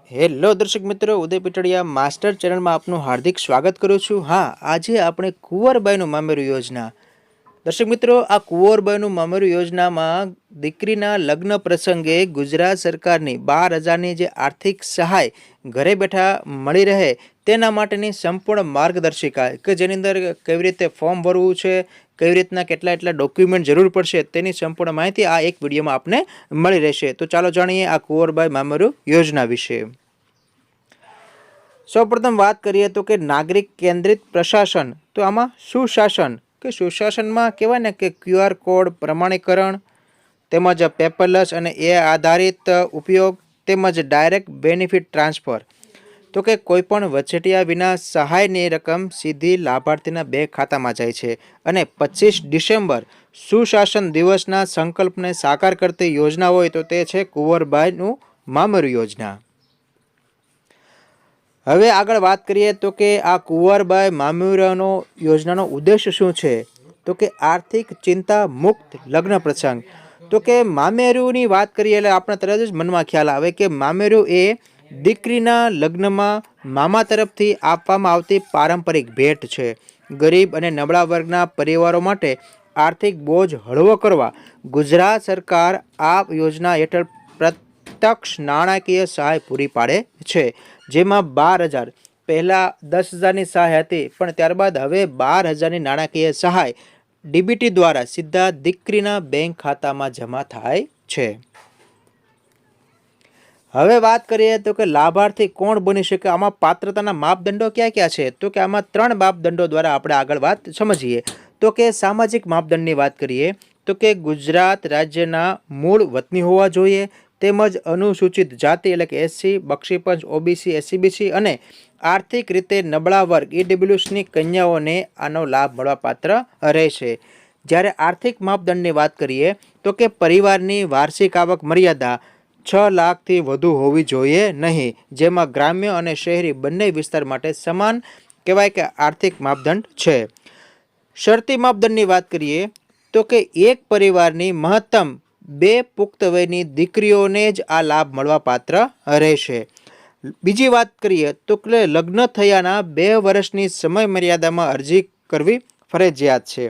Hello દર્શક મિત્રો, ઉદય પીટડિયા master ચેનલમાં આપનું હાર્દિક સ્વાગત કરું છું। હા, આજે આપણે કુંવરબાઈનું મામેરું યોજના દર્શક મિત્રો, આ કુંવરબાઈનું મામેરું યોજનામાં દીકરીના લગ્ન પ્રસંગે ગુજરાત સરકારની 12,000ની જે આર્થિક સહાય ઘરે બેઠા મળી રહે તેના માટેની સંપૂર્ણ માર્ગદર્શિકા કે જેની અંદર કેવી રીતે ફોર્મ ભરવું છે, કેવી રીતના કેટલા એટલા ડોક્યુમેન્ટ જરૂર પડશે તેની સંપૂર્ણ માહિતી આ એક વિડીયોમાં આપને મળી રહેશે। તો ચાલો જાણીએ આ કુંવરબાઈ મામેરું યોજના વિશે। સૌપ્રથમ વાત કરીએ તો કે નાગરિક કેન્દ્રિત પ્રશાસન, તો આમાં સુશાસન કે સુશાસનમાં કહેવાય ને કે QR કોડ પ્રમાણીકરણ તેમજ પેપરલેસ અને એ આધારિત ઉપયોગ તેમજ ડાયરેક્ટ બેનિફિટ ટ્રાન્સફર, તો કે કોઈપણ વચેટિયા વિના સહાયની રકમ સીધી લાભાર્થીના બેંક ખાતામાં જાય છે અને 25 ડિસેમ્બર સુશાસન દિવસના સંકલ્પને સાકાર કરતી યોજના હોય તો તે છે કુંવરબાઈનું મામેરું યોજના। હવે આગળ વાત કરીએ તો કે આ કુંવરબાઈ મામેરાનો યોજનાનો ઉદ્દેશ શું છે, તો કે આર્થિક ચિંતા મુક્ત લગ્ન પ્રસંગ। તો કે મામેરુની વાત કરીએ એટલે આપણે તરત જ મનમાં ખ્યાલ આવે કે મામેરું એ દીકરીના લગ્નમાં મામા તરફથી આપવામાં આવતી પારંપરિક ભેટ છે। ગરીબ અને નબળા વર્ગના પરિવારો માટે આર્થિક બોજ હળવો કરવા ગુજરાત સરકાર આ યોજના હેઠળ પ્રત્યક્ષ નાણાકીય સહાય પૂરી પાડે છે, જેમાં 12,000 પહેલાં 10,000ની સહાય હતી પણ ત્યારબાદ હવે 12,000ની નાણાકીય સહાય ડીબીટી દ્વારા સીધા દીકરીના બેંક ખાતામાં જમા થાય છે। હવે વાત કરીએ તો કે લાભાર્થી કોણ બની શકે, આમાં પાત્રતાના માપદંડો ક્યાં ક્યાં છે, તો કે આમાં 3 માપદંડો દ્વારા આપણે આગળ વાત સમજીએ। તો કે સામાજિક માપદંડની વાત કરીએ તો કે ગુજરાત રાજ્યના મૂળ વતની હોવા જોઈએ તેમજ અનુસૂચિત જાતિ એટલે કે SC, બક્ષીપંચ, OBC, SCBC અને આર્થિક રીતે નબળા વર્ગ EWSની કન્યાઓને આનો લાભ મળવાપાત્ર રહેશે। જ્યારે આર્થિક માપદંડની વાત કરીએ તો કે પરિવારની વાર્ષિક આવક મર્યાદા 6 લાખથી વધુ હોવી જોઈએ નહીં, જેમાં ગ્રામ્ય અને શહેરી બંને વિસ્તાર માટે સમાન કહેવાય કે આર્થિક માપદંડ છે। શરતી માપદંડની વાત કરીએ તો કે એક પરિવારની મહત્તમ 2 પુખ્ત વયની દીકરીઓને જ આ લાભ મળવાપાત્ર રહેશે। બીજી વાત કરીએ તો કે લગ્ન થયાના 2 વર્ષની સમય મર્યાદામાં અરજી કરવી ફરજિયાત છે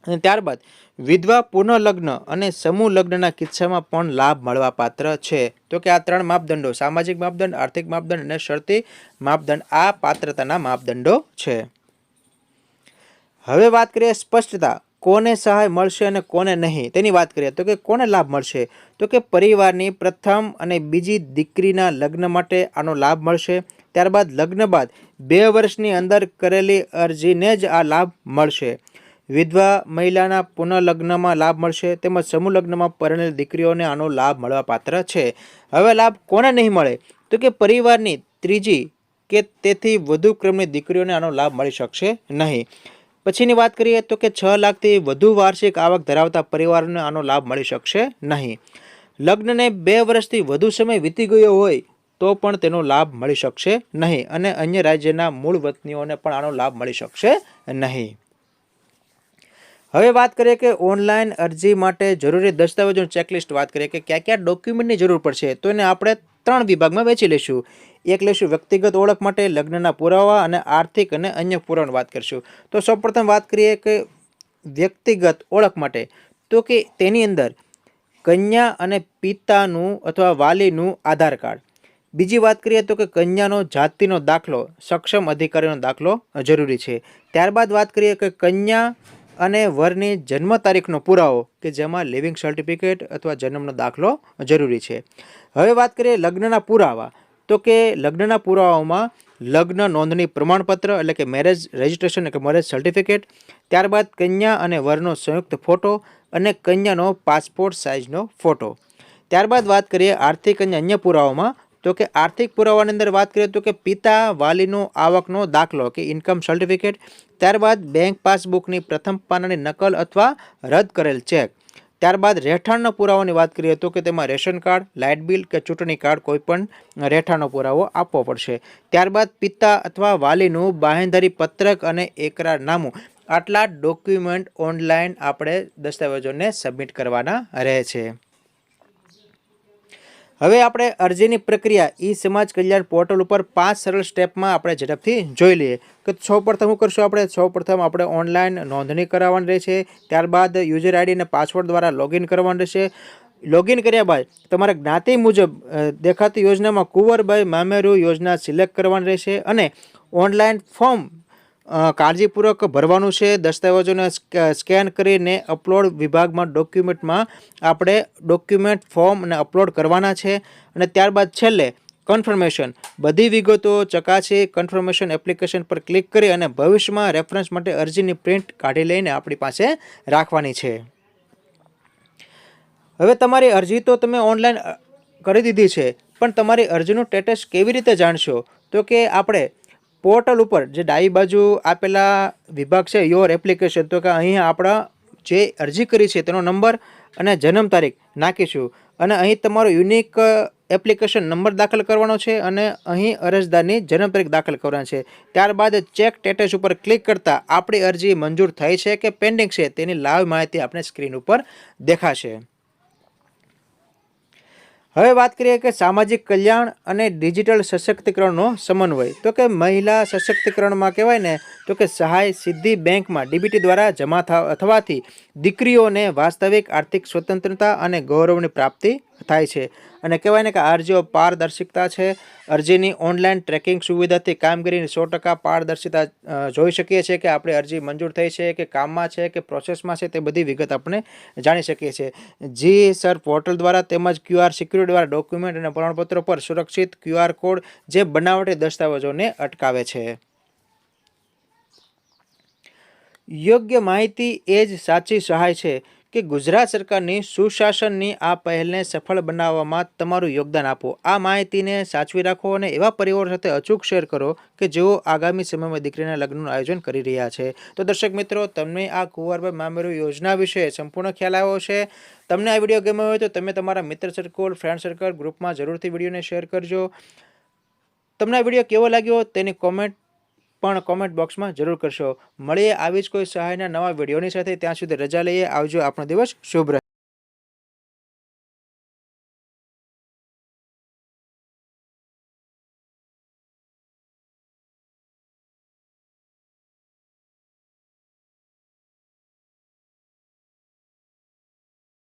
અને ત્યારબાદ વિધવા પુનઃલગ્ન અને સમૂહ લગ્નના કિસ્સામાં પણ લાભ મળવાપાત્ર છે। તો કે આ 3 માપદંડો સામાજિક માપદંડ, આર્થિક માપદંડ અને શરતી માપદંડ આ પાત્રતાના માપદંડો છે। હવે વાત કરીએ સ્પષ્ટતા, કોને સહાય મળશે અને કોને નહીં તેની વાત કરીએ તો કે કોને લાભ મળશે, તો કે પરિવારની પ્રથમ અને બીજી દીકરીના લગ્ન માટે આનો લાભ મળશે। ત્યારબાદ લગ્ન બાદ 2 વર્ષની અંદર કરેલી અરજીને જ આ લાભ મળશે। વિધવા મહિલાના પુનઃલગ્નમાં લાભ મળશે તેમજ સમૂહ લગ્નમાં પરણેલી દીકરીઓને આનો લાભ મળવાપાત્ર છે। હવે લાભ કોને નહીં મળે, તો કે પરિવારની ત્રીજી કે તેથી વધુ ક્રમની દીકરીઓને આનો લાભ મળી શકશે નહીં। પછીની વાત કરીએ તો કે 6 લાખથી વધુ વાર્ષિક આવક ધરાવતા પરિવારોને આનો લાભ મળી શકશે નહીં। લગ્નને 2 વર્ષથી વધુ સમય વીતી ગયો હોય તો પણ તેનો લાભ મળી શકશે નહીં અને અન્ય રાજ્યના મૂળ વતનીઓને પણ આનો લાભ મળી શકશે નહીં। હવે વાત કરીએ કે ઓનલાઈન અરજી માટે જરૂરી દસ્તાવેજોની ચેકલિસ્ટ વાત કરીએ કે કયા કયા ડોક્યુમેન્ટની જરૂર પડશે, તો એને આપણે 3 વિભાગમાં વહેંચી લઈશું। એક લઈશું વ્યક્તિગત ઓળખ માટે લગ્નના પુરાવા અને આર્થિક અને અન્ય પુરાવાની વાત કરીશું। તો સૌપ્રથમ વાત કરીએ કે વ્યક્તિગત ઓળખ માટે, તો કે તેની અંદર કન્યા અને પિતાનું અથવા વાલીનું આધાર કાર્ડ। બીજી વાત કરીએ તો કે કન્યાનો જાતિનો દાખલો, સક્ષમ અધિકારીનો દાખલો જરૂરી છે। ત્યારબાદ વાત કરીએ કે કન્યા અને વરની જન્મ તારીખનો પુરાવો કે જેમાં લિવિંગ સર્ટિફિકેટ અથવા જન્મનો દાખલો જરૂરી છે। હવે વાત કરીએ લગ્નના પુરાવા, તો કે લગ્નના પુરાવામાં લગ્ન નોંધણી પ્રમાણપત્ર એટલે કે મેરેજ રજિસ્ટ્રેશન એટલે કે મેરેજ સર્ટિફિકેટ, ત્યારબાદ કન્યા અને વરનો સંયુક્ત ફોટો અને કન્યાનો પાસપોર્ટ સાઇઝનો ફોટો। ત્યારબાદ વાત કરીએ આર્થિક અને અન્ય પુરાવામાં, તો કે આર્થિક પુરાવાની અંદર વાત કરીએ તો કે પિતા વાલીનો આવકનો દાખલો કે ઇન્કમ સર્ટિફિકેટ, ત્યારબાદ બેંક પાસબુકની પ્રથમ પાનાની નકલ અથવા રદ કરેલ ચેક। ત્યારબાદ રહેઠાણના પુરાવાની વાત કરીએ તો કે તેમાં રેશન કાર્ડ, લાઇટ બિલ કે ચૂંટણી કાર્ડ કોઈ પણ રહેઠાણનો પુરાવો આપવો પડશે। ત્યારબાદ પિતા અથવા વાલીનું બાંહેધરી પત્રક અને એકરારનામું, આટલા ડોક્યુમેન્ટ ઓનલાઈન આપણે દસ્તાવેજોને સબમિટ કરવાના રહે છે। હવે આપણે અરજીની પ્રક્રિયા ઈ સમાજ કલ્યાણ પોર્ટલ ઉપર 5 સરળ સ્ટેપમાં આપણે ઝડપથી જોઈ લઈએ કે સૌપ્રથમ શું કરશું આપણે સૌપ્રથમ આપણે ઓનલાઈન નોંધણી કરાવવાની રહેશે, ત્યારબાદ યુઝર આઈડી અને પાસવર્ડ દ્વારા લોગિન કરવાનું રહેશે। લોગિન કર્યા બાદ તમારા જ્ઞાતિ મુજબ દેખાતી યોજનામાં કુંવરબાઈ મામેરુ યોજના સિલેક્ટ કરવાની રહેશે અને ઓનલાઈન ફોર્મ કાળજીપૂર્વક ભરવાનું છે। દસ્તાવેજોને સ્કેન કરીને અપલોડ વિભાગમાં ડોક્યુમેન્ટમાં આપણે ડોક્યુમેન્ટ ફોર્મ અને અપલોડ કરવાના છે અને ત્યારબાદ છેલ્લે કન્ફર્મેશન બધી વિગતો ચકાસી કન્ફર્મેશન એપ્લિકેશન પર ક્લિક કરી અને ભવિષ્યમાં રેફરન્સ માટે અરજીની પ્રિન્ટ કાઢી લઈને આપણી પાસે રાખવાની છે। હવે તમારી અરજી તો તમે ઓનલાઈન કરી દીધી છે, પણ તમારી અરજીનું સ્ટેટસ કેવી રીતે જાણશો? તો કે આપણે પોર્ટલ ઉપર જે ડાબી બાજુ આપેલા વિભાગ છે યોર એપ્લિકેશન, તો કે અહીં આપણા જે અરજી કરી છે તેનો નંબર અને જન્મ તારીખ નાખીશું અને અહીં તમારો યુનિક એપ્લિકેશન નંબર દાખલ કરવાનો છે અને અહીં અરજદારની જન્મ તારીખ દાખલ કરવાની છે। ત્યારબાદ ચેક સ્ટેટસ ઉપર ક્લિક કરતાં આપણી અરજી મંજૂર થઈ છે કે પેન્ડિંગ છે તેની લાઈવ માહિતી આપણે સ્ક્રીન ઉપર દેખાશે। હવે વાત કરીએ કે સામાજિક કલ્યાણ અને ડિજિટલ સશક્તિકરણનો સમન્વય। તો કે મહિલા સશક્તિકરણમાં કહેવાય ને તો કે સહાય સીધી બેંકમાં ડીબીટી દ્વારા જમા થવાથી દીકરીઓને વાસ્તવિક આર્થિક સ્વતંત્રતા અને ગૌરવની પ્રાપ્તિ થાય છે અને કહેવાય ને કે અરજીઓ પારદર્શિકતા છે। અરજીની ઓનલાઈન ટ્રેકિંગ સુવિધાથી કામગીરીની 100% પારદર્શિતા જોઈ શકીએ છીએ કે આપણી અરજી મંજૂર થઈ છે કે કામમાં છે કે પ્રોસેસમાં છે તે બધી વિગત આપણે જાણી શકીએ છીએ। જી સર પોર્ટલ દ્વારા તેમજ QR સિક્યુરિટી દ્વારા ડોક્યુમેન્ટ અને પ્રમાણપત્રો પર સુરક્ષિત QR કોડ જે બનાવટી દસ્તાવેજોને અટકાવે છે। યોગ્ય માહિતી એ જ સાચી સહાય છે કે ગુજરાત સરકારની સુશાસનની આ પહેલને સફળ બનાવવામાં તમારું યોગદાન આપો। આ માહિતીને સાચવી રાખો અને એવા પરિવારો સાથે અચૂક શેર કરો કે જેઓ આગામી સમયમાં દીકરીના લગ્નનું આયોજન કરી રહ્યા છે। તો દર્શક મિત્રો, તમને આ કુંવરબાઈ મામેરુ યોજના વિશે સંપૂર્ણ ખ્યાલ આવ્યો છે। તમને આ વિડીયો ગમ્યો હોય તો તમે તમારા મિત્ર સર્કલ, ફ્રેન્ડ સર્કલ, ગ્રુપમાં જરૂરથી વિડીયોને શેર કરજો। તમને આ વિડીયો કેવો લાગ્યો તેની કોમેન્ટ બોક્સમાં જરૂર કરશો। મળીએ આવી જ કોઈ સહાયના નવા વિડીયોની સાથે, ત્યાં સુધી રજા લઈએ। આવજો, આપણો દિવસ શુભ રહે।